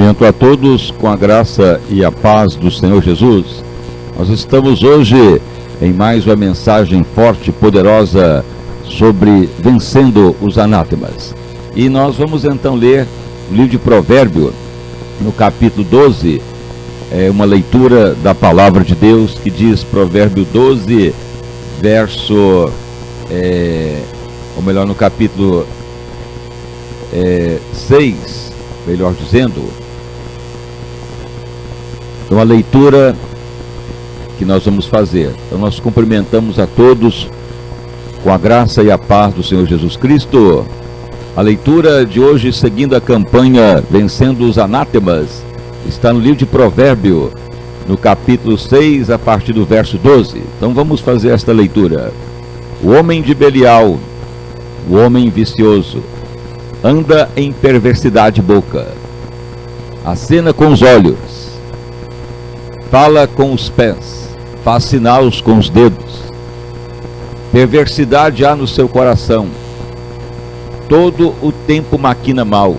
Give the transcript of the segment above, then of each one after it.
Cumprimento a todos com a graça e a paz do Senhor Jesus. Nós estamos hoje em mais uma mensagem forte e poderosa sobre vencendo os anátemas. E nós vamos então ler o livro de Provérbio, no capítulo 12, uma leitura da palavra de Deus que diz, Provérbio 12, verso, ou melhor, no capítulo 6, melhor dizendo, uma leitura que nós vamos fazer. Então nós cumprimentamos a todos com a graça e a paz do Senhor Jesus Cristo. A leitura de hoje, seguindo a campanha Vencendo os Anátemas, está no livro de Provérbio, no capítulo 6, a partir do verso 12. Então vamos fazer esta leitura. O homem de Belial, o homem vicioso, anda em perversidade boca, acena com os olhos, fala com os pés, faz sinais com os dedos. Perversidade há no seu coração, todo o tempo maquina mal,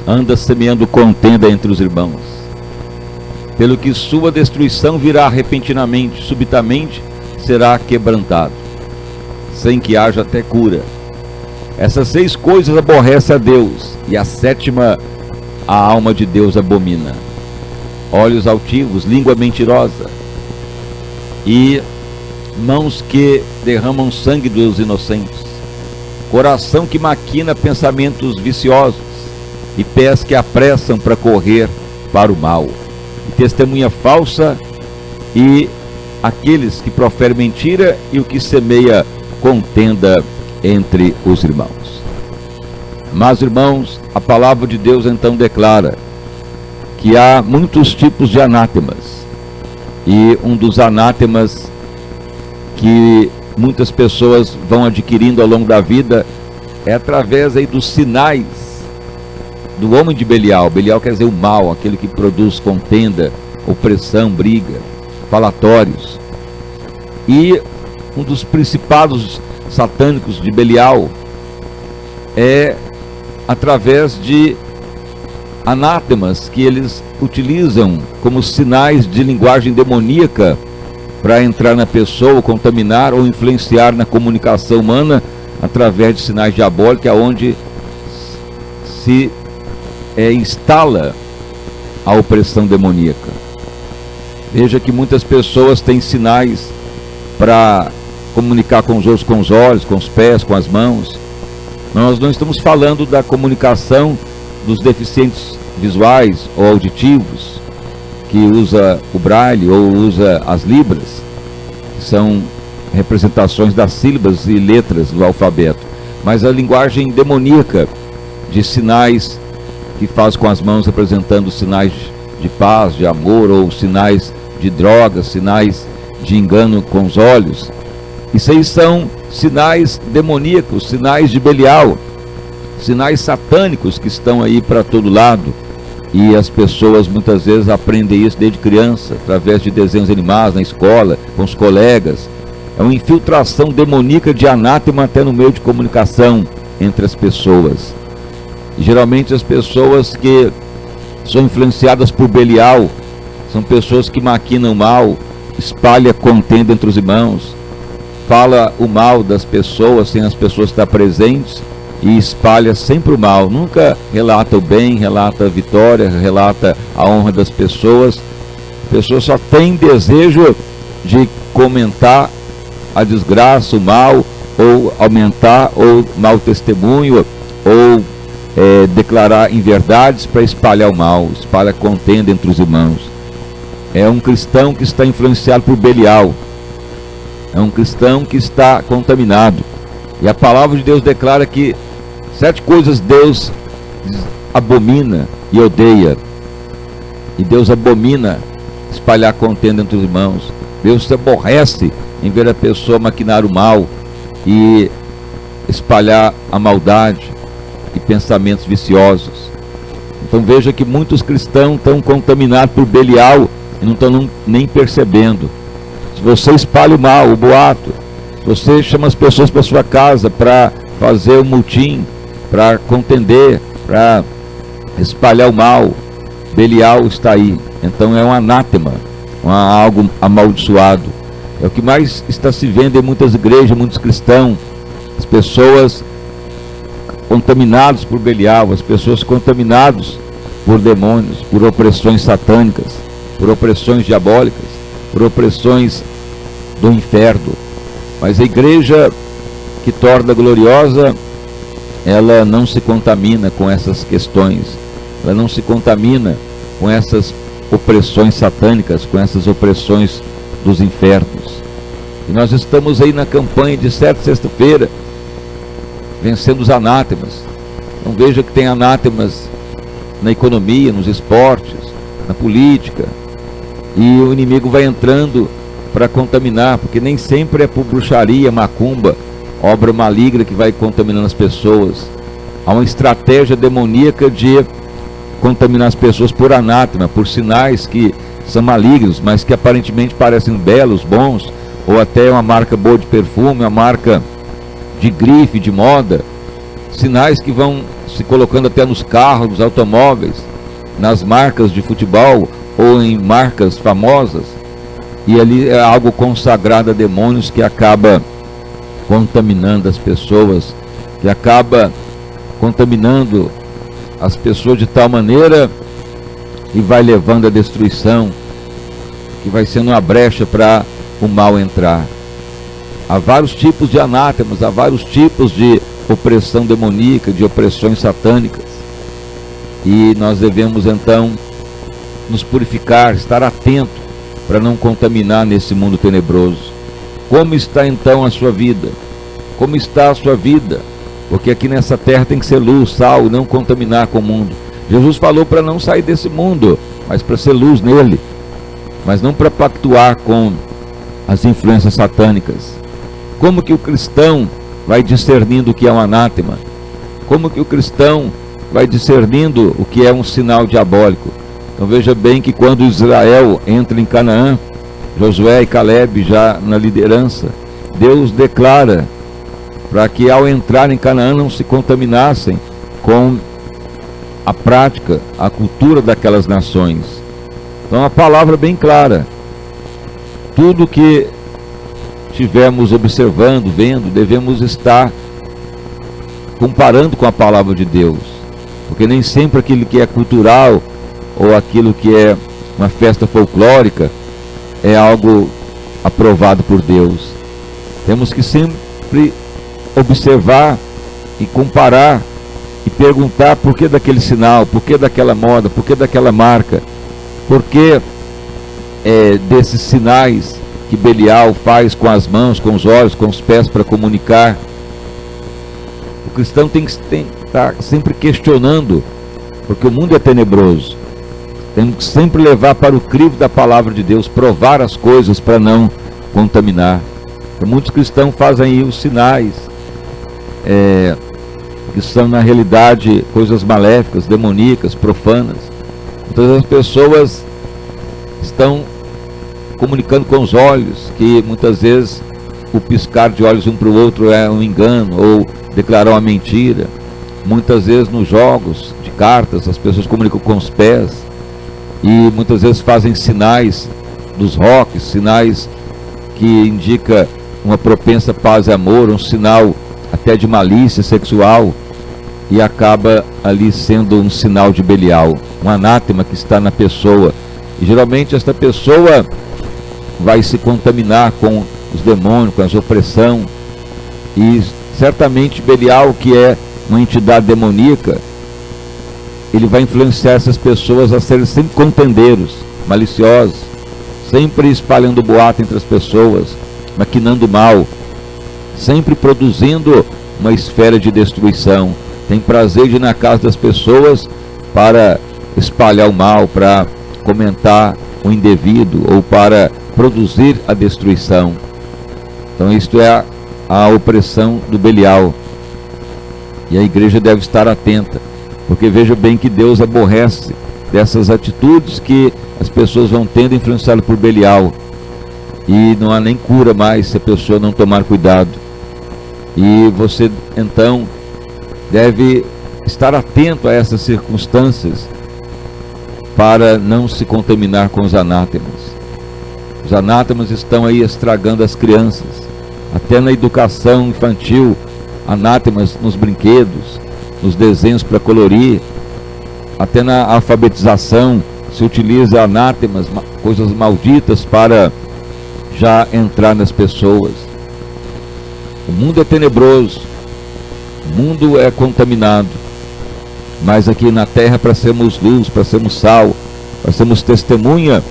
anda semeando contenda entre os irmãos. Pelo que sua destruição virá repentinamente, subitamente será quebrantado, sem que haja até cura. Essas 6 coisas aborrece a Deus, e a 7ª a alma de Deus abomina: olhos altivos, língua mentirosa, e mãos que derramam sangue dos inocentes, coração que maquina pensamentos viciosos, e pés que apressam para correr para o mal, e testemunha falsa, e aqueles que proferem mentira, e o que semeia contenda entre os irmãos. Mas, irmãos, a palavra de Deus então declara que há muitos tipos de anátemas, e um dos anátemas que muitas pessoas vão adquirindo ao longo da vida é através aí dos sinais do homem de Belial. Belial quer dizer o mal, aquele que produz contenda, opressão, briga, falatórios. E um dos principados satânicos de Belial é através de anátemas que eles utilizam como sinais de linguagem demoníaca para entrar na pessoa, contaminar ou influenciar na comunicação humana através de sinais diabólicos, onde se instala a opressão demoníaca. Veja que muitas pessoas têm sinais para comunicar com os outros, com os olhos, com os pés, com as mãos. Nós não estamos falando da comunicação dos deficientes visuais ou auditivos, que usa o braille ou usa as libras, que são representações das sílabas e letras do alfabeto, mas a linguagem demoníaca de sinais que faz com as mãos, representando sinais de paz, de amor, ou sinais de drogas, sinais de engano com os olhos. Isso aí são sinais demoníacos, sinais de Belial, sinais satânicos que estão aí para todo lado. E as pessoas muitas vezes aprendem isso desde criança, através de desenhos animados na escola, com os colegas. É uma infiltração demoníaca de anátema até no meio de comunicação entre as pessoas. E geralmente as pessoas que são influenciadas por Belial são pessoas que maquinam mal, espalham contenda entre os irmãos, fala o mal das pessoas sem as pessoas estar presentes, e espalha sempre o mal, nunca relata o bem, relata a vitória, relata a honra das pessoas. A pessoa só tem desejo de comentar a desgraça, o mal, ou aumentar ou mau testemunho, ou declarar inverdades para espalhar o mal, espalha contenda entre os irmãos. É um cristão que está influenciado por Belial, é um cristão que está contaminado. E a palavra de Deus declara que 7 coisas Deus abomina e odeia. E Deus abomina espalhar contenda entre os irmãos. Deus se aborrece em ver a pessoa maquinar o mal e espalhar a maldade e pensamentos viciosos. Então veja que muitos cristãos estão contaminados por Belial e não estão nem percebendo. Se você espalha o mal, o boato, se você chama as pessoas para sua casa para fazer um motim, para contender, para espalhar o mal, Belial está aí. Então é um anátema, algo amaldiçoado. É o que mais está se vendo em muitas igrejas, muitos cristãos. As pessoas contaminadas por Belial, as pessoas contaminadas por demônios, por opressões satânicas, por opressões diabólicas, por opressões do inferno. Mas a igreja que torna gloriosa, ela não se contamina com essas questões, ela não se contamina com essas opressões satânicas, com essas opressões dos infernos. E nós estamos aí na campanha de certa sexta-feira, vencendo os anátemas. Não veja que tem anátemas na economia, nos esportes, na política, e o inimigo vai entrando para contaminar, porque nem sempre é por bruxaria, macumba, obra maligna que vai contaminando as pessoas. Há uma estratégia demoníaca de contaminar as pessoas por anátema, por sinais que são malignos, mas que aparentemente parecem belos, bons, ou até uma marca boa de perfume, uma marca de grife, de moda, sinais que vão se colocando até nos carros, nos automóveis, nas marcas de futebol ou em marcas famosas, e ali é algo consagrado a demônios que acaba contaminando as pessoas, que acaba contaminando as pessoas de tal maneira e vai levando à destruição, que vai sendo uma brecha para o mal entrar. Há vários tipos de anátemas, há vários tipos de opressão demoníaca, de opressões satânicas, e nós devemos então nos purificar, estar atento para não contaminar nesse mundo tenebroso. Como está então a sua vida? Como está a sua vida? Porque aqui nessa terra tem que ser luz, sal, não contaminar com o mundo. Jesus falou para não sair desse mundo, mas para ser luz nele, mas não para pactuar com as influências satânicas. Como que o cristão vai discernindo o que é um anátema? Como que o cristão vai discernindo o que é um sinal diabólico? Então veja bem que quando Israel entra em Canaã, Josué e Caleb já na liderança, Deus declara para que ao entrar em Canaã não se contaminassem com a prática, a cultura daquelas nações. Então a palavra é bem clara. Tudo que estivermos observando, vendo, devemos estar comparando com a palavra de Deus, porque nem sempre aquilo que é cultural ou aquilo que é uma festa folclórica é algo aprovado por Deus. Temos que sempre observar e comparar e perguntar por que daquele sinal, por que daquela moda, por que daquela marca, por que desses sinais que Belial faz com as mãos, com os olhos, com os pés para comunicar. O cristão tem que estar sempre questionando, porque o mundo é tenebroso. Temos que sempre levar para o crivo da palavra de Deus, provar as coisas para não contaminar. Então, muitos cristãos fazem aí os sinais, que são na realidade coisas maléficas, demoníacas, profanas. Então as pessoas estão comunicando com os olhos, que muitas vezes o piscar de olhos um para o outro é um engano, ou declarar uma mentira. Muitas vezes nos jogos de cartas as pessoas comunicam com os pés, e muitas vezes fazem sinais dos rocks, sinais que indica uma propensa paz e amor, um sinal até de malícia sexual, e acaba ali sendo um sinal de Belial, um anátema que está na pessoa. E geralmente esta pessoa vai se contaminar com os demônios, com a opressão, e certamente Belial, que é uma entidade demoníaca, ele vai influenciar essas pessoas a serem sempre contendeiros, maliciosos, sempre espalhando boato entre as pessoas, maquinando mal, sempre produzindo uma esfera de destruição. Tem prazer de ir na casa das pessoas para espalhar o mal, para comentar o indevido ou para produzir a destruição. Então isto é a opressão do Belial, e a igreja deve estar atenta, porque veja bem que Deus aborrece dessas atitudes que as pessoas vão tendo influenciado por Belial, e não há nem cura mais se a pessoa não tomar cuidado. E você então deve estar atento a essas circunstâncias para não se contaminar com os anátemas. Os anátemas estão aí estragando as crianças, até na educação infantil, anátemas nos brinquedos, nos desenhos para colorir, até na alfabetização se utiliza anátemas, coisas malditas para já entrar nas pessoas. O mundo é tenebroso, o mundo é contaminado, mas aqui na terra, para sermos luz, para sermos sal, para sermos testemunha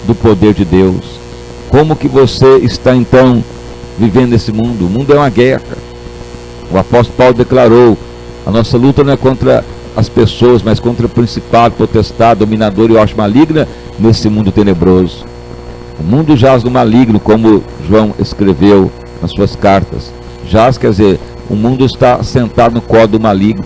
do poder de Deus. Como que você está então vivendo esse mundo? O mundo é uma guerra. O apóstolo Paulo declarou: a nossa luta não é contra as pessoas, mas contra o principado, potestade, dominador e hoste maligna nesse mundo tenebroso. O mundo jaz no maligno, como João escreveu nas suas cartas. Jaz quer dizer, o mundo está sentado no colo do maligno.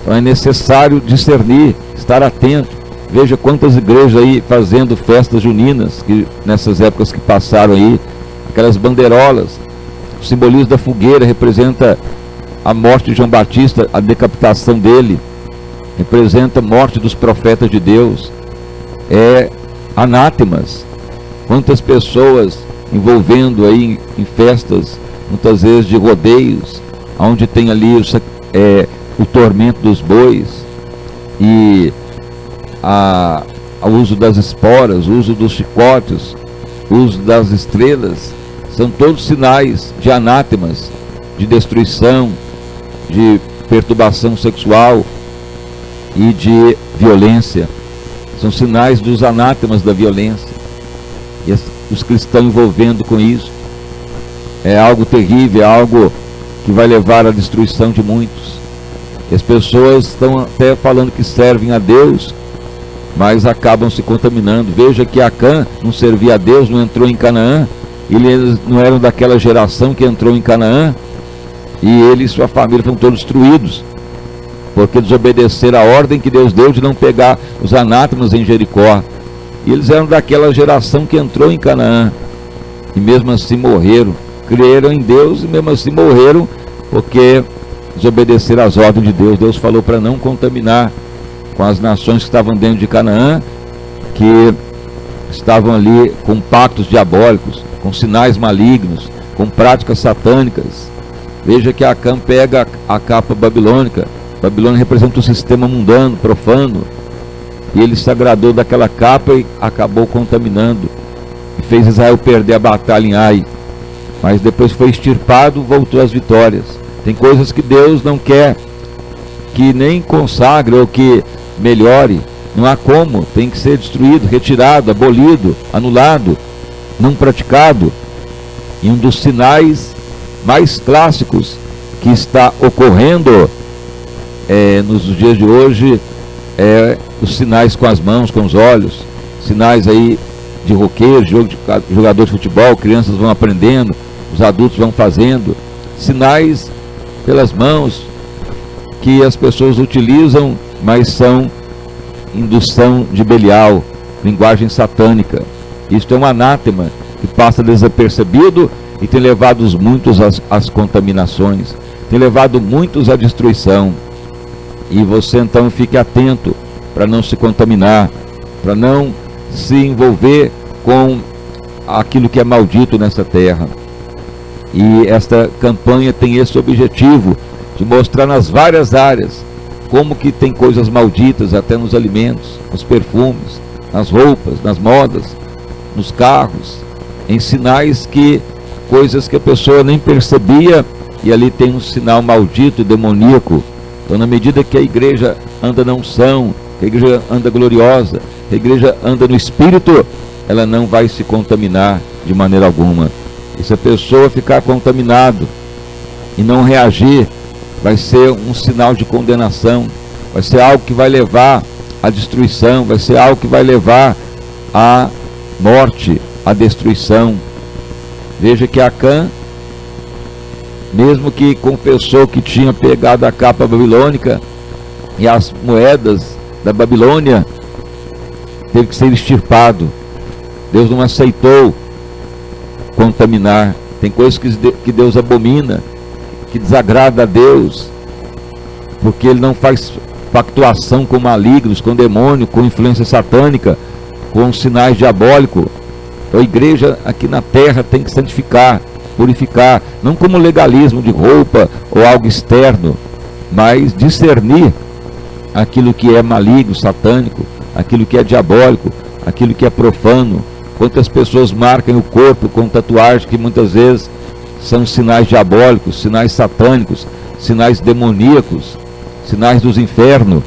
Então é necessário discernir, estar atento. Veja quantas igrejas aí fazendo festas juninas, que nessas épocas que passaram aí, aquelas bandeirolas. O simbolismo da fogueira representa a morte de João Batista, a decapitação dele, representa a morte dos profetas de Deus. É anátemas. Quantas pessoas envolvendo aí em festas, muitas vezes de rodeios, onde tem ali o tormento dos bois, e o uso das esporas, o uso dos chicotes, o uso das estrelas, são todos sinais de anátemas, de destruição, de perturbação sexual e de violência. São sinais dos anátemas da violência. E os cristãos envolvendo com isso é algo terrível, é algo que vai levar à destruição de muitos. E as pessoas estão até falando que servem a Deus, mas acabam se contaminando. Veja que Acã não servia a Deus, não entrou em Canaã. Eles não eram daquela geração que entrou em Canaã, e ele e sua família foram todos destruídos, porque desobedeceram a ordem que Deus deu de não pegar os anátemas em Jericó. E eles eram daquela geração que entrou em Canaã, e mesmo assim morreram. Creram em Deus e mesmo assim morreram, porque desobedeceram às ordens de Deus. Deus falou para não contaminar com as nações que estavam dentro de Canaã, que estavam ali com pactos diabólicos, com sinais malignos, com práticas satânicas. Veja que Acã pega a capa babilônica. Babilônia representa um sistema mundano, profano, e ele se agradou daquela capa e acabou contaminando, e fez Israel perder a batalha em Ai. Mas depois foi extirpado, voltou às vitórias. Tem coisas que Deus não quer que nem consagre ou que melhore. Não há como, tem que ser destruído, retirado, abolido, anulado, não praticado. E um dos sinais mais clássicos que está ocorrendo nos dias de hoje é os sinais com as mãos, com os olhos, sinais aí de roqueiro, jogador de futebol, crianças vão aprendendo, os adultos vão fazendo, sinais pelas mãos que as pessoas utilizam, mas são indução de Belial, linguagem satânica. Isto é um anátema que passa desapercebido e tem levado muitos às contaminações, tem levado muitos à destruição. E você então fique atento para não se contaminar, para não se envolver com aquilo que é maldito nessa terra. E esta campanha tem esse objetivo de mostrar nas várias áreas como que tem coisas malditas até nos alimentos, nos perfumes, nas roupas, nas modas, nos carros, em sinais que coisas que a pessoa nem percebia, e ali tem um sinal maldito, demoníaco. Então, na medida que a igreja anda na unção, que a igreja anda gloriosa, que a igreja anda no Espírito, ela não vai se contaminar de maneira alguma. E se a pessoa ficar contaminado e não reagir, vai ser um sinal de condenação, vai ser algo que vai levar à destruição, vai ser algo que vai levar à morte, à destruição. Veja que Acã, mesmo que confessou que tinha pegado a capa babilônica e as moedas da Babilônia, teve que ser extirpado. Deus não aceitou contaminar. Tem coisas que Deus abomina, que desagrada a Deus, porque Ele não faz pactuação com malignos, com demônio, com influência satânica, com sinais diabólicos. Então a igreja aqui na terra tem que santificar, purificar, não como legalismo de roupa ou algo externo, mas discernir aquilo que é maligno, satânico, aquilo que é diabólico, aquilo que é profano. Quantas pessoas marcam o corpo com tatuagens que muitas vezes são sinais diabólicos, sinais satânicos, sinais demoníacos, sinais dos infernos.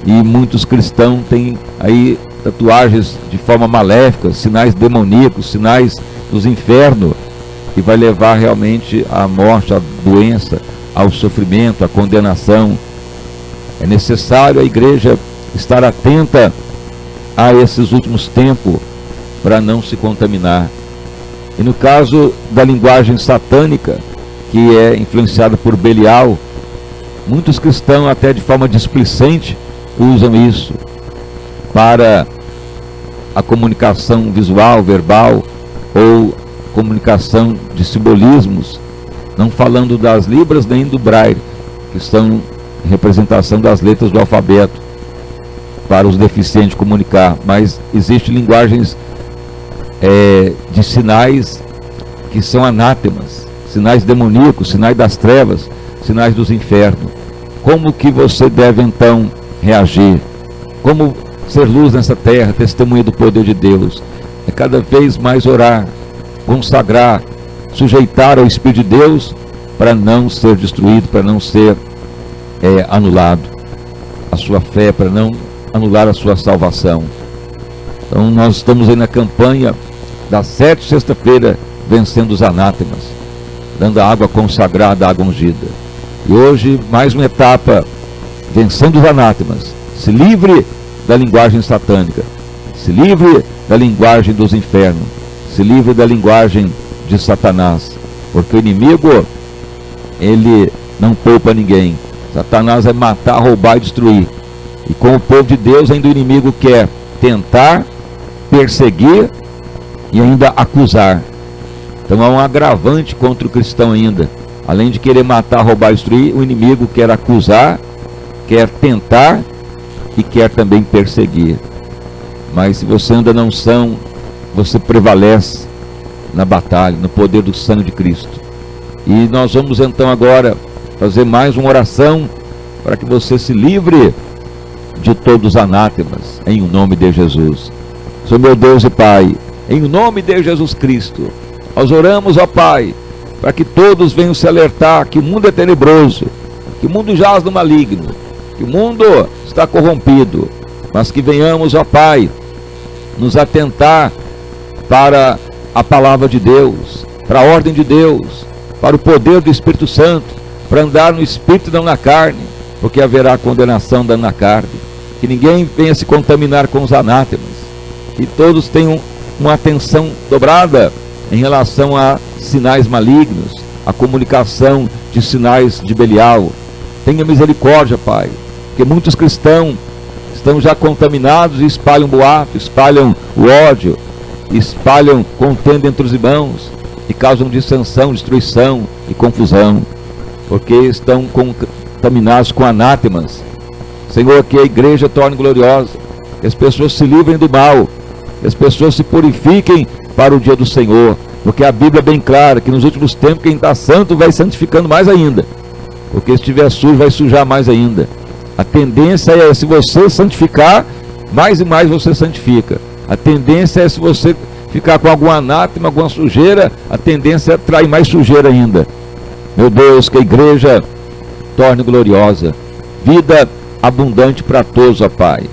E muitos cristãos têm aí tatuagens de forma maléfica, sinais demoníacos, sinais dos infernos, que vai levar realmente à morte, à doença, ao sofrimento, à condenação. É necessário a igreja estar atenta a esses últimos tempos para não se contaminar. E no caso da linguagem satânica, que é influenciada por Belial, muitos cristãos, até de forma displicente, usam isso para a comunicação visual, verbal, ou comunicação de simbolismos, não falando das libras nem do braille, que são representação das letras do alfabeto para os deficientes comunicar, mas existem linguagens de sinais que são anátemas, sinais demoníacos, sinais das trevas, sinais dos infernos. Como que você deve então reagir? Como ser luz nessa terra, testemunha do poder de Deus? É cada vez mais orar, consagrar, sujeitar ao Espírito de Deus para não ser destruído, para não ser anulado a sua fé, para não anular a sua salvação. Então nós estamos aí na campanha da 7ª sexta-feira, vencendo os anátemas, dando a água consagrada, a água ungida. E hoje mais uma etapa, vencendo os anátemas. Se livre da linguagem satânica, se livre da linguagem dos infernos, se livre da linguagem de Satanás, porque o inimigo, ele não poupa ninguém. Satanás vai matar, roubar e destruir. E com o povo de Deus, ainda o inimigo quer tentar, perseguir e ainda acusar. Então há um agravante contra o cristão ainda. Além de querer matar, roubar e destruir, o inimigo quer acusar, quer tentar e quer também perseguir. Mas se você anda na unção, você prevalece na batalha, no poder do sangue de Cristo. E nós vamos então agora fazer mais uma oração para que você se livre de todos os anátemas, em nome de Jesus. Senhor meu Deus e Pai, em nome de Jesus Cristo, nós oramos, ó Pai, para que todos venham se alertar que o mundo é tenebroso, que o mundo jaz no maligno, que o mundo está corrompido, mas que venhamos, ó Pai, nos atentar para a palavra de Deus, para a ordem de Deus, para o poder do Espírito Santo, para andar no Espírito e não na carne, porque haverá condenação dando na carne. Que ninguém venha se contaminar com os anátemas, que todos tenham uma atenção dobrada em relação a sinais malignos, a comunicação de sinais de Belial. Tenha misericórdia, Pai, porque muitos cristãos estão já contaminados e espalham boato, espalham o ódio, espalham contenda entre os irmãos e causam dissensão, destruição e confusão, porque estão contaminados com anátemas. Senhor, que a igreja torne gloriosa, que as pessoas se livrem do mal, que as pessoas se purifiquem para o dia do Senhor, porque a Bíblia é bem clara que nos últimos tempos quem está santo vai santificando mais ainda, porque se estiver sujo vai sujar mais ainda. A tendência é, se você santificar, mais e mais você santifica. A tendência é, se você ficar com algum anátema, alguma sujeira, a tendência é atrair mais sujeira ainda. Meu Deus, que a igreja torne gloriosa, vida abundante para todos, ó Pai,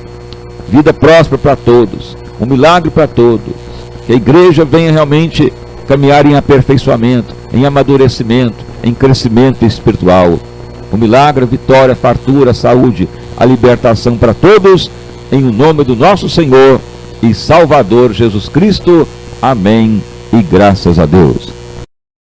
vida próspera para todos, um milagre para todos, que a igreja venha realmente caminhar em aperfeiçoamento, em amadurecimento, em crescimento espiritual, um milagre, vitória, fartura, saúde, a libertação para todos, em o nome do nosso Senhor e Salvador Jesus Cristo. Amém e graças a Deus.